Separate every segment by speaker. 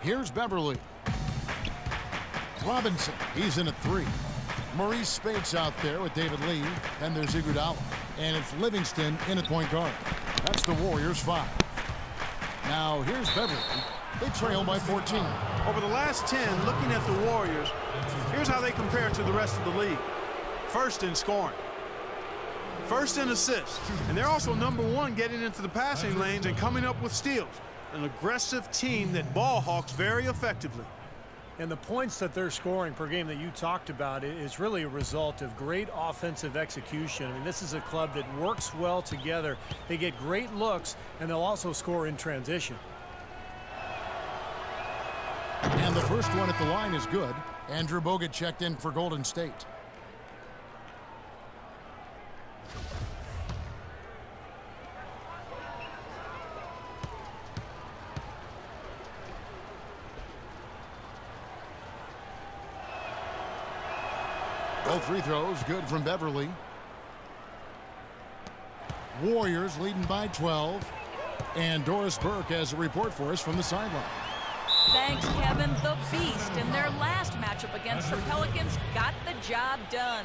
Speaker 1: Here's Beverly. Robinson, he's in at 3. Maurice Spates out there with David Lee. Then there's Iguodala. And it's Livingston in at point guard. That's the Warriors 5. Now here's Beverly. They trail by 14.
Speaker 2: Over the last 10, looking at the Warriors, here's how they compare to the rest of the league. First in scoring. First in assists. And they're also #1 getting into the passing lanes and coming up with steals. An aggressive team that ball hawks very effectively.
Speaker 3: And the points that they're scoring per game that you talked about is really a result of great offensive execution. I mean, this is a club that works well together. They get great looks, and they'll also score in transition.
Speaker 1: And the first one at the line is good. Andrew Bogut checked in for Golden State. Both free throws good from Beverly. Warriors leading by 12. And Doris Burke has a report for us from the sideline.
Speaker 4: Thanks, Kevin. The Beast in their last matchup against the Pelicans got the job done.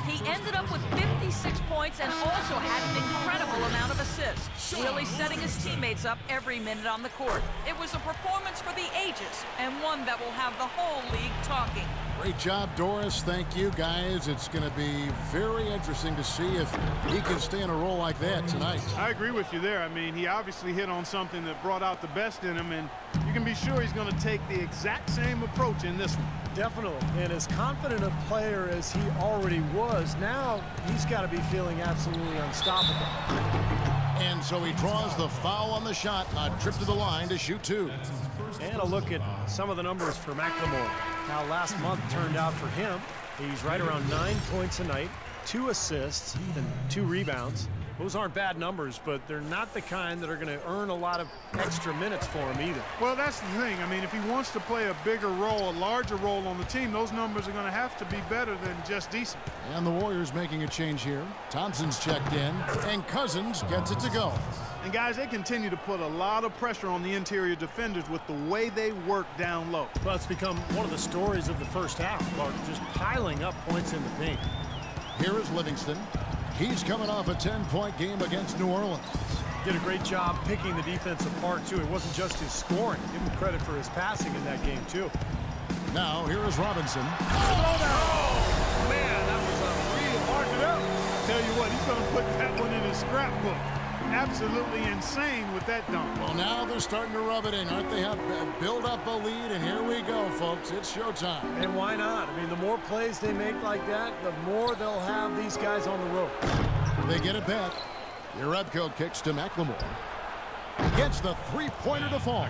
Speaker 4: He ended up with 56 points and also had an incredible amount of assists, really setting his teammates up every minute on the court. It was a performance for the ages and one that will have the whole league talking.
Speaker 1: Great job, Doris. Thank you, guys. It's going to be very interesting to see if he can stay in a role like that tonight.
Speaker 2: I agree with you there. I mean, he obviously hit on something that brought out the best in him, and you can be sure he's going to take the exact same approach in this one.
Speaker 3: Definitely. And as confident a player as he already was, now he's got to be feeling absolutely unstoppable.
Speaker 1: And so he draws the foul on the shot, a trip to the line to shoot 2.
Speaker 3: And a look at some of the numbers for McLemore. How last month turned out for him. He's right around 9 points a night, 2 assists, and 2 rebounds. Those aren't bad numbers, but they're not the kind that are going to earn a lot of extra minutes for him either.
Speaker 2: Well, that's the thing. I mean, if he wants to play a bigger role, a larger role on the team, those numbers are going to have to be better than just decent.
Speaker 1: And the Warriors making a change here. Thompson's checked in, and Cousins gets it to go.
Speaker 2: And, guys, they continue to put a lot of pressure on the interior defenders with the way they work down low.
Speaker 3: Well, it's become one of the stories of the first half, Clark, just piling up points in the paint.
Speaker 1: Here is Livingston. He's coming off a 10-point game against New Orleans.
Speaker 3: Did a great job picking the defense apart, too. It wasn't just his scoring. Give him credit for his passing in that game, too.
Speaker 1: Now, here is Robinson.
Speaker 2: Oh, man, that was a real hard it up. Tell you what, he's going to put that one in his scrapbook. Absolutely insane with that dunk.
Speaker 1: Well, now they're starting to rub it in, aren't they? Build up a lead, and here we go, folks. It's showtime.
Speaker 3: And why not? I mean, the more plays they make like that, the more they'll have these guys on the rope.
Speaker 1: They get it back. Jerebko kicks to McLemore. Gets the three-pointer to fall.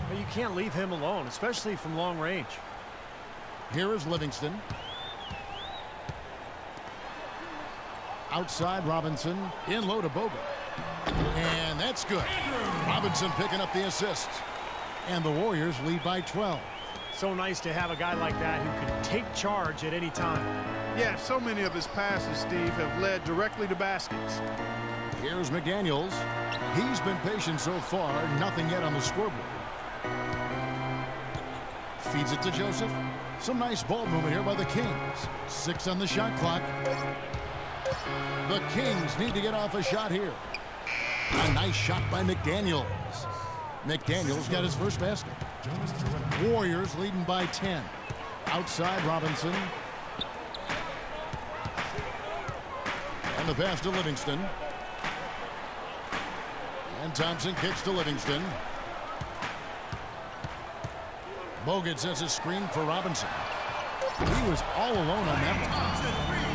Speaker 3: But you can't leave him alone, especially from long range.
Speaker 1: Here is Livingston. Outside Robinson. In low to Bogut. And that's good. Robinson picking up the assist. And the Warriors lead by 12.
Speaker 3: So nice to have a guy like that who can take charge at any time.
Speaker 2: Yeah, so many of his passes, Steve, have led directly to baskets.
Speaker 1: Here's McDaniels. He's been patient so far. Nothing yet on the scoreboard. Feeds it to Joseph. Some nice ball movement here by the Kings. 6 on the shot clock. The Kings need to get off a shot here. A nice shot by McDaniels. McDaniels got his first basket. Warriors leading by 10. Outside Robinson. And the pass to Livingston. And Thompson kicks to Livingston. Bogut sets a screen for Robinson. He was all alone on that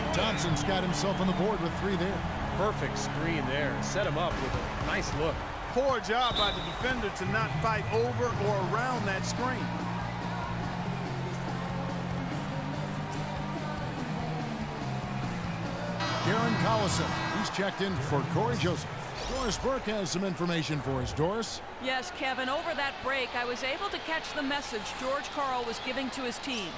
Speaker 1: one. Thompson's got himself on the board with 3 there.
Speaker 3: Perfect screen there. Set him up with a nice look.
Speaker 2: Poor job by the defender to not fight over or around that screen.
Speaker 1: Darren Collison. He's checked in for Corey Joseph. Doris Burke has some information for us. Doris?
Speaker 4: Yes, Kevin, over that break, I was able to catch the message George Karl was giving to his team.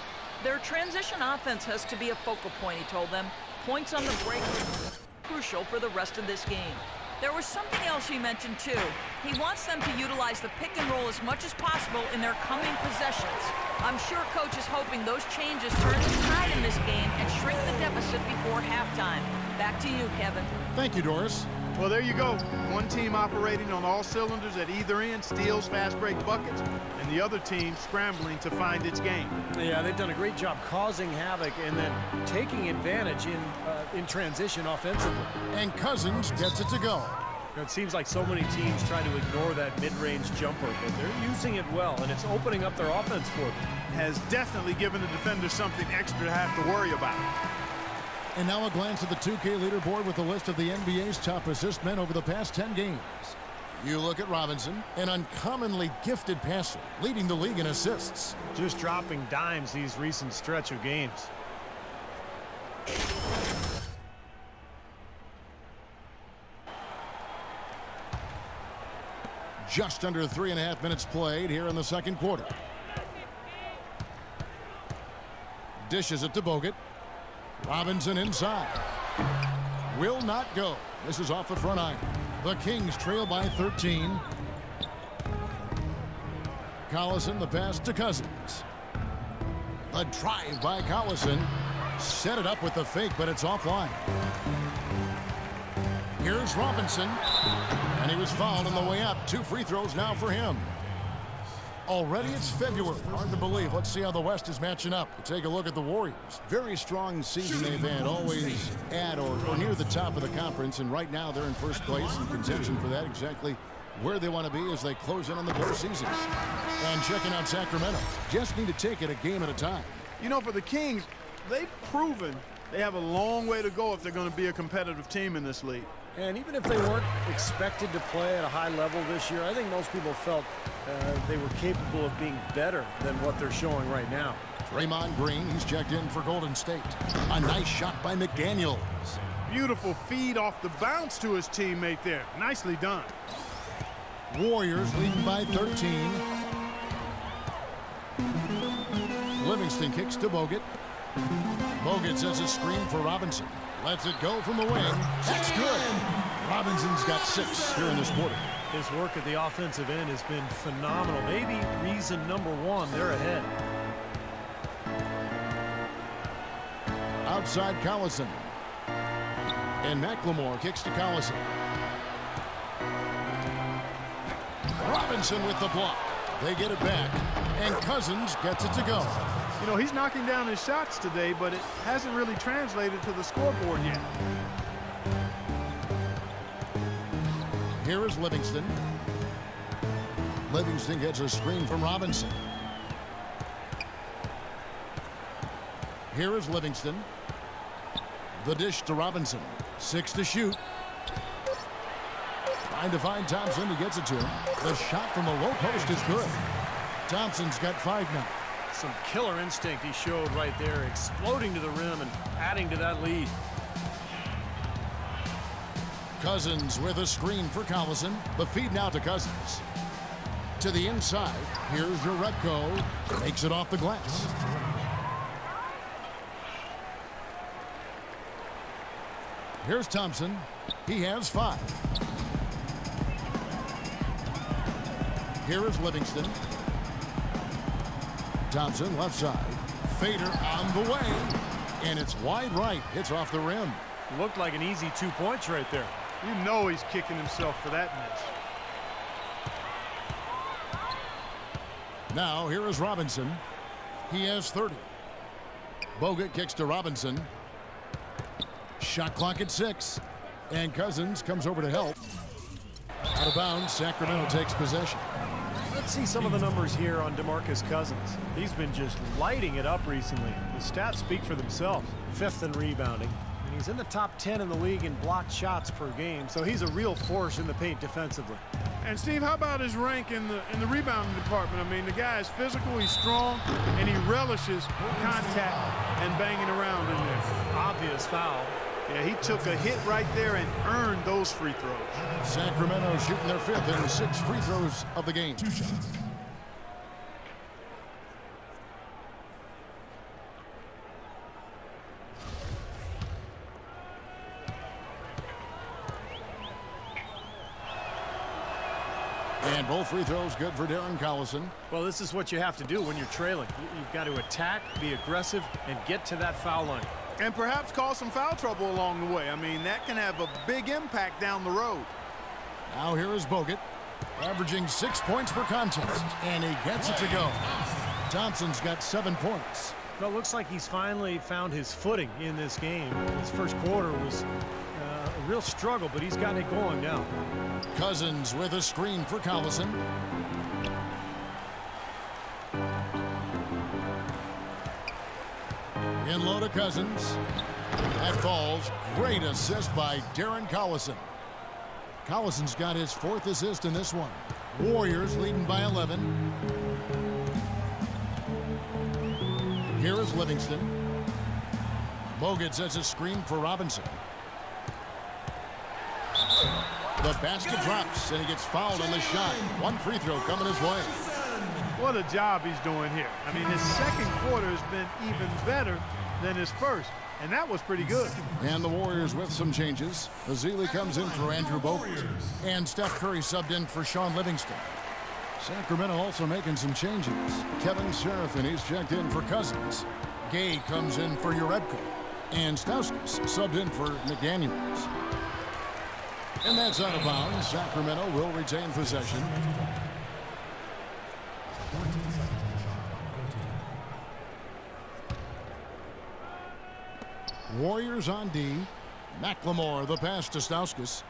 Speaker 4: Their transition offense has to be a focal point, he told them. Points on the break are crucial for the rest of this game. There was something else he mentioned, too. He wants them to utilize the pick and roll as much as possible in their coming possessions. I'm sure Coach is hoping those changes turn the tide in this game and shrink the deficit before halftime. Back to you, Kevin.
Speaker 1: Thank you, Doris.
Speaker 2: Well, there you go. One team operating on all cylinders at either end, steals fast break buckets, and the other team scrambling to find its game.
Speaker 3: Yeah, they've done a great job causing havoc and then taking advantage in transition offensively.
Speaker 1: And Cousins gets it to go.
Speaker 3: It seems like so many teams try to ignore that mid-range jumper, but they're using it well, and it's opening up their offense for them.
Speaker 2: Has definitely given the defender something extra to have to worry about.
Speaker 1: And now a glance at the 2K leaderboard with a list of the NBA's top assist men over the past 10 games. You look at Robinson, an uncommonly gifted passer, leading the league in assists.
Speaker 3: Just dropping dimes these recent stretch of games.
Speaker 1: Just under 3.5 minutes played here in the second quarter. Dishes it to Bogut. Robinson inside. Will not go. This is off the front iron. The Kings trail by 13. Collison, the pass to Cousins. The drive by Collison. Set it up with the fake, but it's offline. Here's Robinson. And he was fouled on the way up. 2 free throws now for him. Already it's February. Hard to believe. Let's see how the West is matching up. We'll take a look at the Warriors. Very strong season they've had. Always at or near the top of the conference. And right now they're in first place in contention for that. Exactly where they want to be as they close in on the postseason. And checking out Sacramento. Just need to take it a game at a time.
Speaker 2: You know, for the Kings, they've proven they have a long way to go if they're going to be a competitive team in this league.
Speaker 3: And even if they weren't expected to play at a high level this year, I think most people felt they were capable of being better than what they're showing right now.
Speaker 1: Draymond Green, he's checked in for Golden State. A nice shot by McDaniels. Beautiful
Speaker 2: Feed off the bounce to his teammate there. Nicely done.
Speaker 1: Warriors leading by 13. Livingston kicks to Bogut. Bogut sets a screen for Robinson. Lets it go from the wing. That's good. Robinson's got 6 here in this quarter.
Speaker 3: His work at the offensive end has been phenomenal. Maybe reason number 1, they're ahead.
Speaker 1: Outside Collison. And McLemore kicks to Collison. Robinson with the block. They get it back. And Cousins gets it to go.
Speaker 2: You know, he's knocking down his shots today, but it hasn't really translated to the scoreboard yet.
Speaker 1: Here is Livingston. Livingston gets a screen from Robinson. Here is Livingston. The dish to Robinson. 6 to shoot. Trying to find Thompson. He gets it to him. The shot from the low post is good. Thompson's got 5 now.
Speaker 3: Some killer instinct he showed right there, exploding to the rim and adding to that lead.
Speaker 1: Cousins with a screen for Collison. The feed now to Cousins. To the inside. Here's Jerebko. Makes it off the glass. Here's Thompson. He has 5. Here is Livingston. Thompson left side. Fader on the way. And it's wide right. Hits off the rim.
Speaker 3: Looked like an easy 2 points right there.
Speaker 2: You know he's kicking himself for that miss.
Speaker 1: Now here is Robinson. He has 30. Bogut kicks to Robinson. Shot clock at 6. And Cousins comes over to help. Out of bounds, Sacramento takes possession.
Speaker 3: Let's see some of the numbers here on DeMarcus Cousins. He's been just lighting it up recently. The stats speak for themselves. 5th in rebounding. And he's in the top 10 in the league in blocked shots per game. So he's a real force in the paint defensively.
Speaker 2: And Steve, how about his rank in the rebounding department? I mean, the guy is physical, he's strong, and he relishes contact and banging around in there.
Speaker 3: Obvious foul.
Speaker 2: Yeah, he took a hit right there and earned those free throws.
Speaker 1: Sacramento shooting their 5th and 6 free throws of the game. 2 shots. And both free throws good for Darren Collison.
Speaker 3: Well, this is what you have to do when you're trailing. You've got to attack, be aggressive, and get to that foul line.
Speaker 2: And perhaps cause some foul trouble along the way. I mean, that can have a big impact down the road.
Speaker 1: Now here is Bogut, averaging 6 points per contest, and he gets it to go. Thompson's got 7 points.
Speaker 3: Well, it looks like he's finally found his footing in this game. His first quarter was a real struggle, but he's gotten it going now.
Speaker 1: Cousins with a screen for Collison. In low to Cousins. That falls. Great assist by Darren Collison. Collison's got his 4th assist in this one. Warriors leading by 11. Here is Livingston. Bogut sets a screen for Robinson. The basket drops, and he gets fouled on the shot. 1 free throw coming his way.
Speaker 2: What a job he's doing here. I mean, his second quarter has been even better than his first, and that was pretty good.
Speaker 1: And the Warriors with some changes. Azili comes in for Andrew Bogut, and Steph Curry subbed in for Sean Livingston. Sacramento also making some changes. Kevin Seraphin, he's checked in for Cousins. Gay comes in for Urebko, and Stauskas subbed in for McDaniels. And that's out of bounds. Sacramento will retain possession. Warriors on D. McLemore, the pass to Stauskas.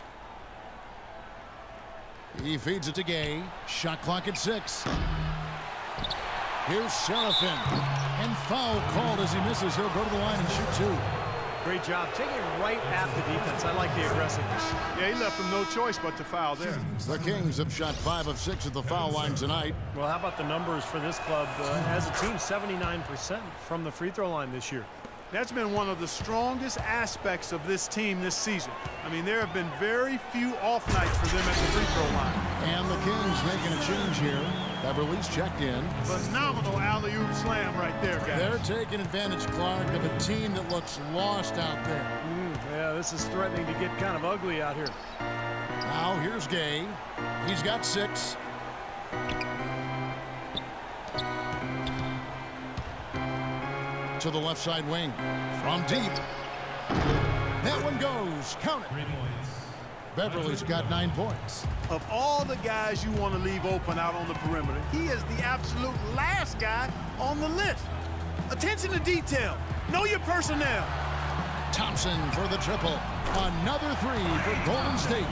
Speaker 1: He feeds it to Gay. Shot clock at 6. Here's Seraphin. And foul called as he misses. He'll go to the line and shoot 2.
Speaker 3: Great job taking it right at the defense. I like the aggressiveness.
Speaker 2: Yeah, he left them no choice but to foul there.
Speaker 1: The Kings have shot 5 of 6 at the foul line tonight.
Speaker 3: Well, how about the numbers for this club? As a team, 79% from the free throw line this year.
Speaker 2: That's been one of the strongest aspects of this team this season. I mean, there have been very few off nights for them at the free throw line.
Speaker 1: And the Kings making a change here. Beverly's checked in.
Speaker 2: Phenomenal alley-oop slam right there, guys.
Speaker 1: They're taking advantage, Clark, of a team that looks lost out there.
Speaker 3: Yeah, this is threatening to get kind of ugly out here.
Speaker 1: Now here's Gay. He's got 6. To the left side wing. From deep. That one goes. Count it. Beverly's got 9 points.
Speaker 2: Of all the guys you want to leave open out on the perimeter, he is the absolute last guy on the list. Attention to detail. Know your personnel.
Speaker 1: Thompson for the triple. Another 3 for Golden State.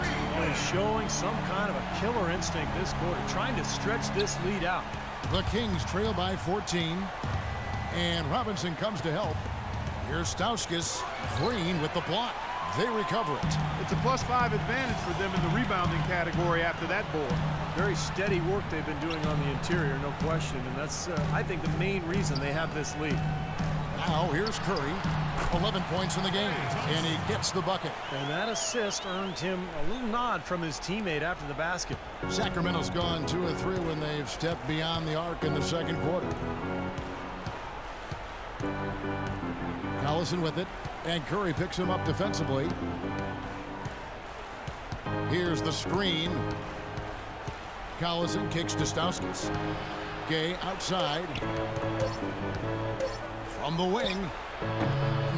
Speaker 3: He's showing some kind of a killer instinct this quarter, trying to stretch this lead out.
Speaker 1: The Kings trail by 14. And Robinson comes to help. Here's Stauskas. Green with the block. They recover it.
Speaker 2: It's a +5 advantage for them in the rebounding category after that board.
Speaker 3: Very steady work they've been doing on the interior, no question. And that's, I think, the main reason they have this lead.
Speaker 1: Now here's Curry. 11 points in the game. And he gets the bucket.
Speaker 3: And that assist earned him a little nod from his teammate after the basket.
Speaker 1: Sacramento's gone 2 of 3 when they've stepped beyond the arc in the second quarter. Collison with it, and Curry picks him up defensively. Here's the screen. Collison kicks to Stauskas. Gay outside. From the wing.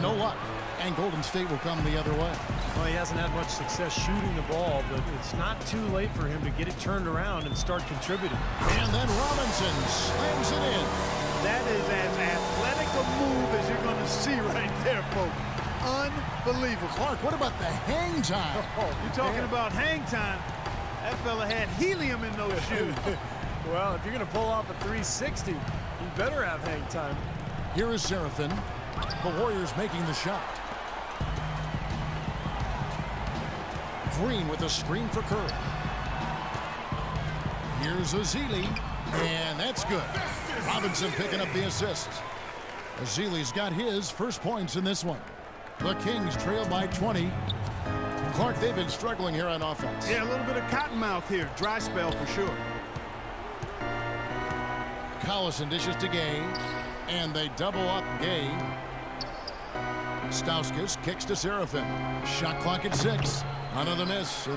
Speaker 1: No luck. And Golden State will come the other way.
Speaker 3: Well, he hasn't had much success shooting the ball, but it's not too late for him to get it turned around and start contributing.
Speaker 1: And then Robinson slams it in.
Speaker 2: That is as athletic a move as you're going to see right there, folks. Unbelievable.
Speaker 1: Clark, what about the hang time?
Speaker 2: You're talking about hang time. That fella had helium in those shoes.
Speaker 3: Well, if you're going to pull off a 360, you better have hang time.
Speaker 1: Here is Seraphin. The Warriors making the shot. Green with a screen for Curry. Here's Azili, and that's good. Robinson picking up the assist. Azili's got his first points in this one. The Kings trail by 20. Clark, they've been struggling here on offense.
Speaker 2: Yeah, a little bit of cottonmouth here. Dry spell for sure.
Speaker 1: Collison dishes to Gay, and they double up Gay. Stauskas kicks to Seraphin. Shot clock at 6. Another miss.